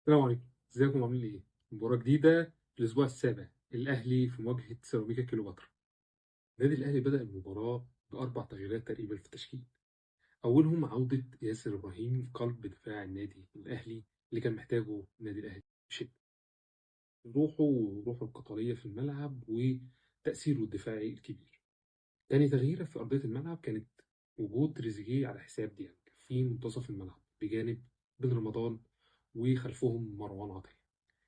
السلام عليكم، ازيكم عاملين ايه؟ مباراة جديدة في الأسبوع السابع، الأهلي في مواجهة سيراميكا كليوباترا. النادي الأهلي بدأ المباراة بأربع تغييرات تقريبا في التشكيل. أولهم عودة ياسر إبراهيم قلب دفاع النادي الأهلي اللي كان محتاجه النادي الأهلي بشدة. روحه وروحه القتالية في الملعب وتأثيره الدفاعي الكبير. تاني تغييرة في أرضية الملعب كانت وجود تريزيجيه على حساب ديانج في منتصف الملعب بجانب بن رمضان وخلفهم مروان عطية.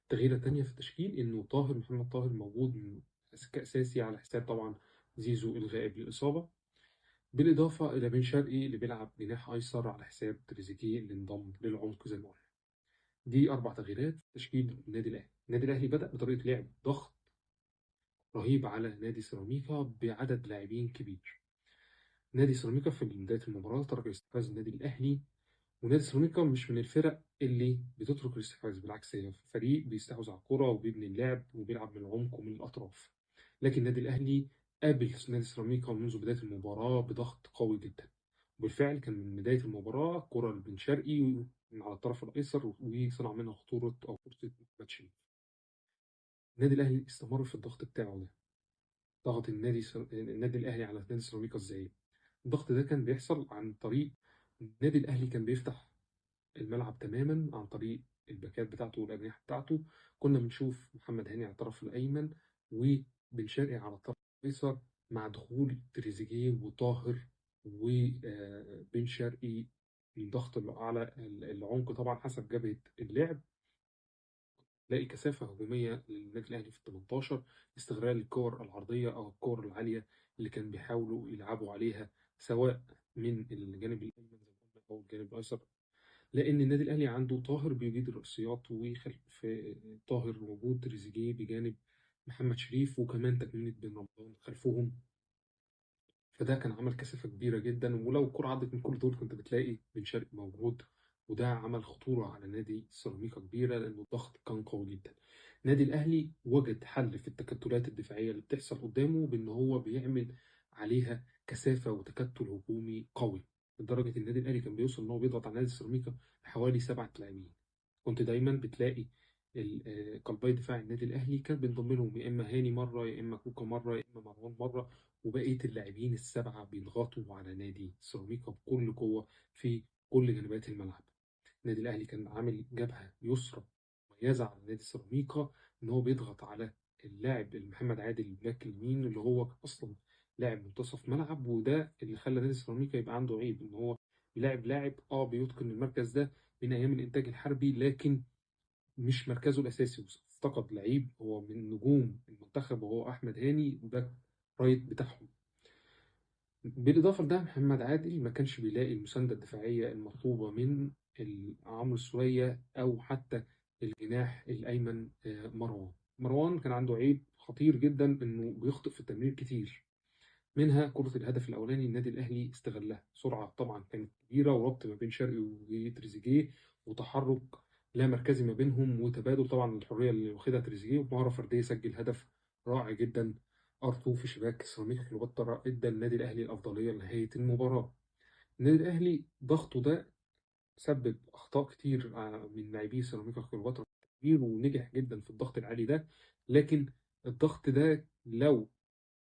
تغييرة تانية في التشكيل إنه محمد طاهر موجود كأساسي على حساب طبعا زيزو الغائب للإصابة، بالإضافة إلى بن شرقي اللي بيلعب جناح أيسر على حساب تريزيجيه اللي انضم للعمق زي ما قلنا. دي أربع تغييرات في تشكيل النادي الأهلي. النادي الأهلي بدأ بطريقة لعب ضغط رهيب على نادي سيراميكا بعدد لاعبين كبير. نادي سيراميكا في بداية المباراة ترك استحواذ النادي الأهلي، ونادي سيراميكا مش من الفرق اللي بتترك الاستحواذ، بالعكس هي فريق بيستحوذ على الكرة وبيبني اللعب وبيلعب من العمق ومن الأطراف. لكن النادي الأهلي قابل نادي سيراميكا منذ بداية المباراة بضغط قوي جدا. وبالفعل كان من بداية المباراة كرة لبن شرقي من على الطرف الأيسر وصنع منها خطورة أو فرصة ماتش. النادي الأهلي استمر في الضغط بتاعه ده. ضغط النادي الأهلي على نادي سيراميكا إزاي؟ الضغط ده كان بيحصل عن طريق النادي الأهلي كان بيفتح الملعب تماما عن طريق الباكات بتاعته والأجنحة بتاعته. كنا بنشوف محمد هاني على الطرف الأيمن وبن شرقي على الطرف الأيسر، مع دخول تريزيجيه وطاهر وبن شرقي. الضغط اللي على العمق طبعا حسب جبهة اللعب. تلاقي كثافة هجومية للنادي الأهلي في ال 18، استغلال الكور العرضية أو الكور العالية اللي كان بيحاولوا يلعبوا عليها، سواء من الجانب الأيمن زي ما قلنا أو الجانب الأيسر. لان النادي الاهلي عنده طاهر بيجيد الرأسيات، وخلف طاهر وجود تريزيجيه بجانب محمد شريف وكمان تكمله بن رمضان خلفهم. فده كان عمل كثافه كبيره جدا، ولو الكره عدت من كل دول كنت بتلاقي بن شرقي موجود. وده عمل خطوره على نادي سيراميكا كبيره لانه الضغط كان قوي جدا. النادي الاهلي وجد حل في التكتلات الدفاعيه اللي بتحصل قدامه بان هو بيعمل عليها كثافه وتكتل هجومي قوي، لدرجه النادي الاهلي كان بيوصل ان هو بيضغط على نادي سيراميكا بحوالي 7 لاعبين. كنت دايما بتلاقي قلبي دفاع النادي الاهلي كان بينضم لهم يا اما هاني مره، يا اما كوكا مره، يا اما مروان مره، وبقيه اللاعبين ال7 بيضغطوا على نادي سيراميكا بكل قوه في كل جنبات الملعب. النادي الاهلي كان عامل جبهه يسرى مميزه على نادي سيراميكا، ان هو بيضغط على اللاعب محمد عادل الباك اليمين اللي هو اصلا لاعب منتصف ملعب. وده اللي خلى نادي سيراميكا يبقى عنده عيب، ان هو لاعب بيتقن المركز ده من ايام الانتاج الحربي، لكن مش مركزه الاساسي. افتقد لعيب هو من نجوم المنتخب وهو احمد هاني باك رايت بتاعهم. بالاضافه لده محمد عادل ما كانش بيلاقي المسانده الدفاعيه المطلوبه من عمرو السوليه او حتى الجناح الايمن. مروان كان عنده عيب خطير جدا انه بيخطئ في التمرير كتير. منها كرة الهدف الأولاني النادي الأهلي استغلها، سرعة طبعا كانت كبيرة وربط ما بين شرقي وتريزيجيه وتحرك لا مركزي ما بينهم وتبادل طبعا الحرية اللي واخدها تريزيجيه، ومهارة فردية سجل هدف رائع جدا. ار2 في شباك سيراميكا كليوباترا ادى النادي الأهلي الأفضلية لنهاية المباراة. النادي الأهلي ضغطه ده سبب أخطاء كتير من لاعبي سيراميكا كليوباترا كتير، ونجح جدا في الضغط العالي ده. لكن الضغط ده لو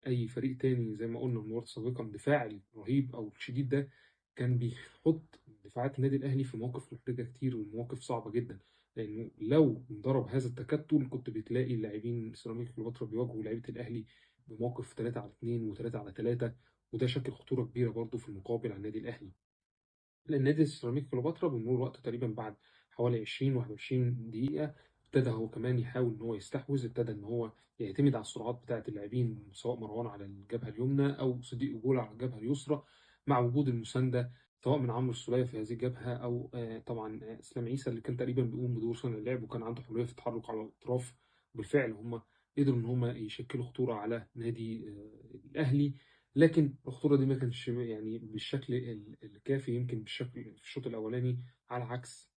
اي فريق تاني زي ما قلنا المباراه السابقه دفاع الرهيب او الشديد ده كان بيحط دفاعات النادي الاهلي في مواقف محرجه كتير ومواقف صعبه جدا. لانه لو انضرب هذا التكتل كنت بتلاقي اللاعبين سيراميكا كليوباترا بيواجهوا لعيبه الاهلي بموقف 3 على 2 و3 على 3، وده شكل خطوره كبيره برضه في المقابل على النادي الاهلي. لأن نادي سيراميكا كليوباترا بمرور الوقت تقريبا بعد حوالي 20 21 دقيقة ابتدى هو كمان يحاول إن هو يستحوذ، ابتدى إن هو يعتمد على السرعات بتاعة اللاعبين سواء مروان على الجبهة اليمنى أو صديق أجول على الجبهة اليسرى، مع وجود المساندة سواء من عمرو السولية في هذه الجبهة أو طبعا إسلام عيسى اللي كان تقريبا بيقوم بدور صانع اللعب وكان عنده حرية في التحرك على الأطراف. بالفعل هم قدروا إن هم يشكلوا خطورة على نادي الأهلي. لكن الخطورة دي ما كانش يعني بالشكل الكافي، يمكن بالشكل في الشوط الأولاني، على عكس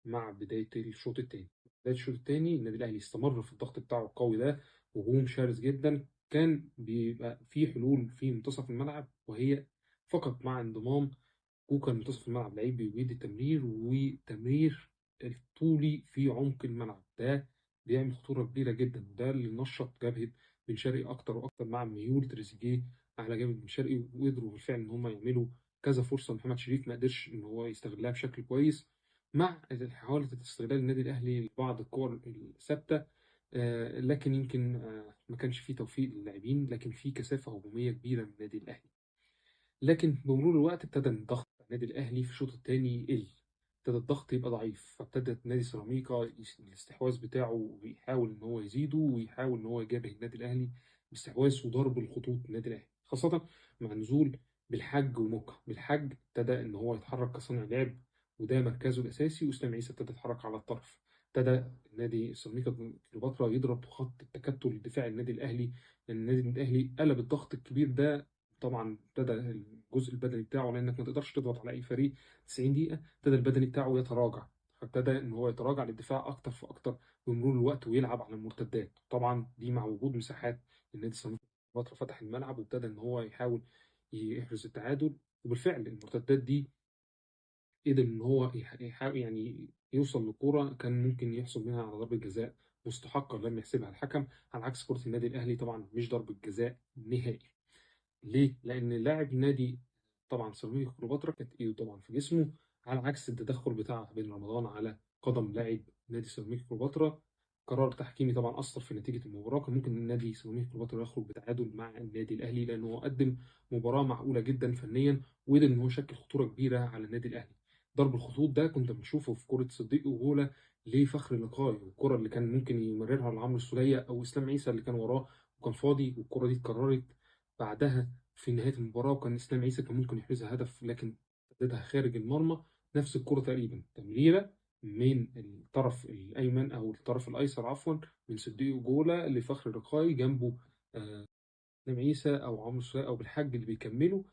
مع بداية الشوط الثاني. بداية الشوط الثاني النادي الأهلي استمر في الضغط بتاعه القوي ده، هجوم شرس جدا. كان بيبقى في حلول في منتصف الملعب، وهي فقط مع انضمام كوكا لمنتصف الملعب، لعيب بيجيد التمرير وتمرير الطولي في عمق الملعب، ده بيعمل خطورة كبيرة جدا. ده اللي نشط جبهة بن شرقي أكتر وأكتر مع ميول تريزيجيه على جبهة بن شرقي، وقدروا بالفعل إن هم يعملوا كذا فرصة. محمد شريف ما قدرش إن هو يستغلها بشكل كويس، مع محاولة استغلال النادي الأهلي لبعض الكور الثابتة. لكن يمكن ما كانش فيه توفيق للاعبين، لكن فيه كثافة هجومية كبيرة من النادي الأهلي. لكن بمرور الوقت ابتدى الضغط على النادي الأهلي في الشوط الثاني يقل، ابتدى الضغط يبقى ضعيف، فابتدى نادي سيراميكا الاستحواذ بتاعه بيحاول إن هو يزيده، ويحاول إن هو يجابه النادي الأهلي باستحواذ وضرب الخطوط النادي الأهلي، خاصة مع نزول بالحاج وموكا. بالحاج ابتدى إن هو يتحرك كصانع لعب، وده مركزه الأساسي، وإسلام عيسى ابتدى يتحرك على الطرف. ابتدى النادي سيراميكا كليوباترا يضرب خط التكتل الدفاعي النادي الأهلي، لأن النادي الأهلي قلب الضغط الكبير ده. طبعا ابتدى الجزء البدني بتاعه، لانك ما تقدرش تضغط على اي فريق 90 دقيقه، ابتدى البدني بتاعه يتراجع، فابتدى ان هو يتراجع للدفاع اكتر فاكتر بمرور الوقت، ويلعب على المرتدات. طبعا دي مع وجود مساحات، النادي السيراميكا فتره فتح الملعب وابتدى ان هو يحاول يحرز التعادل، وبالفعل المرتدات دي قدر ان هو يحاول يعني يوصل لكوره كان ممكن يحصل منها على ضربه جزاء مستحقه لم يحسبها الحكم، على عكس كره النادي الاهلي طبعا مش ضربه جزاء نهائي. ليه؟ لأن لاعب نادي طبعا سيراميكا كليوباترا كانت إيده طبعا في جسمه، على عكس التدخل بتاع بن رمضان على قدم لاعب نادي سيراميكا كليوباترا. قرار تحكيمي طبعا أثر في نتيجة المباراة، كان ممكن النادي سيراميكا كليوباترا يخرج بتعادل مع النادي الأهلي، لأنه هو قدم مباراة معقولة جدا فنيا، وقدر إن هو يشكل خطورة كبيرة على النادي الأهلي. ضرب الخطوط ده كنت بنشوفه في كرة صديق وجولة لفخر لقاي، والكرة اللي كان ممكن يمررها لعمرو السولية أو إسلام عيسى اللي كان وراه وكان فاضي، والكرة دي اتكررت بعدها في نهاية المباراة، وكان إسلام عيسى كان ممكن يحرزها هدف، لكن سددها خارج المرمى. نفس الكرة تقريبا تمريرة من الطرف الأيمن أو الطرف الأيسر عفوا، من صديق جولة لفخر رقاي، جنبه إسلام عيسى أو عمرو السولية أو بالحاج اللي بيكملوا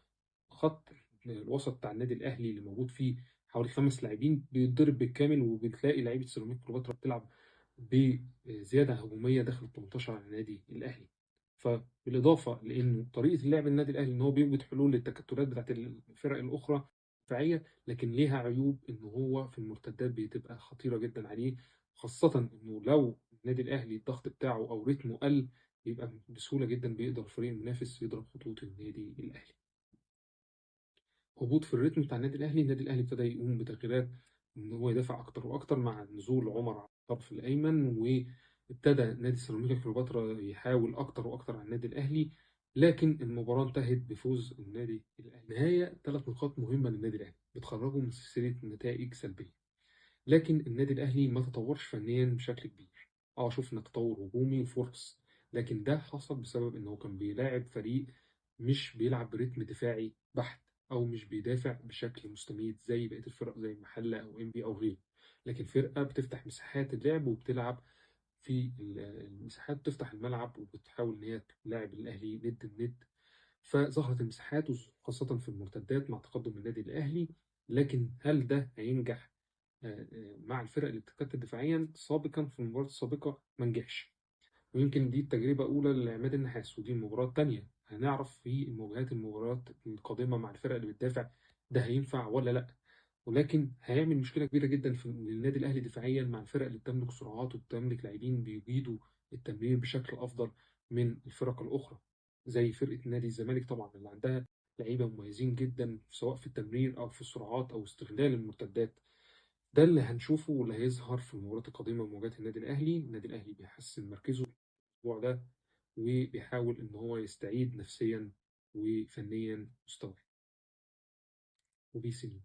خط الوسط بتاع النادي الأهلي اللي موجود فيه حوالي 5 لاعبين، بيتضرب بالكامل، وبتلاقي لعيبة سيراميكا كليوباترا بتلعب بزيادة هجومية داخل ال 18 على النادي الأهلي. فبالإضافة لأنه طريقة اللعب النادي الأهلي إن هو بيوجد حلول للتكتلات بتاعت الفرق الأخرى دفاعية، لكن ليها عيوب إن هو في المرتدات بتبقى خطيرة جدا عليه، خاصة إنه لو النادي الأهلي الضغط بتاعه أو رتمه قل، يبقى بسهولة جدا بيقدر الفريق المنافس يضرب خطوط النادي الأهلي. هبوط في الريتم بتاع النادي الأهلي ابتدى يقوم بتغييرات إن هو يدافع أكتر وأكتر مع نزول عمر على الطرف الأيمن، وابتدى نادي سيراميكا كليوباترا يحاول أكتر وأكتر على النادي الأهلي، لكن المباراة انتهت بفوز النادي الأهلي. نهاية 3 نقاط مهمة للنادي الأهلي بتخرجه من سلسلة نتائج سلبية، لكن النادي الأهلي ما تطورش فنيا بشكل كبير. شفنا تطور هجومي وفرص، لكن ده حصل بسبب إنه كان بيلاعب فريق مش بيلعب برتم دفاعي بحت، أو مش بيدافع بشكل مستميت زي بقية الفرق زي المحلة أو إنبي أو غيره، لكن فرقة بتفتح مساحات اللعب وبتلعب في المساحات، بتفتح الملعب وبتحاول إن هي تلاعب الأهلي ند بند. فظهرت المساحات خاصة في المرتدات مع تقدم النادي الأهلي، لكن هل ده هينجح مع الفرق اللي بتتكتل دفاعيا؟ سابقا في المباراة السابقة ما نجحش، ويمكن دي التجربة الأولى لعماد النحاس، ودي المباراة التانية. هنعرف في المباريات القادمة مع الفرق اللي بتدافع ده هينفع ولا لأ. ولكن هيعمل مشكلة كبيرة جدا في النادي الأهلي دفاعيا مع الفرق اللي بتملك سرعات وبتملك لاعبين بيجيدوا التمرير بشكل أفضل من الفرق الأخرى، زي فرقة نادي الزمالك طبعا اللي عندها لعيبة مميزين جدا سواء في التمرير أو في السرعات أو استغلال المرتدات. ده اللي هنشوفه واللي هيظهر في المباريات القادمة مواجهة النادي الأهلي. النادي الأهلي بيحسن مركزه الأسبوع ده، وبيحاول إن هو يستعيد نفسيا وفنيا مستواه وبيسنين.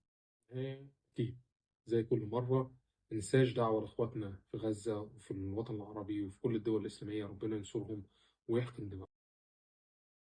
أكيد زي كل مرة مننساش دعوة لإخواتنا في غزة وفي الوطن العربي وفي كل الدول الإسلامية، ربنا ينصرهم ويحقن دماءهم.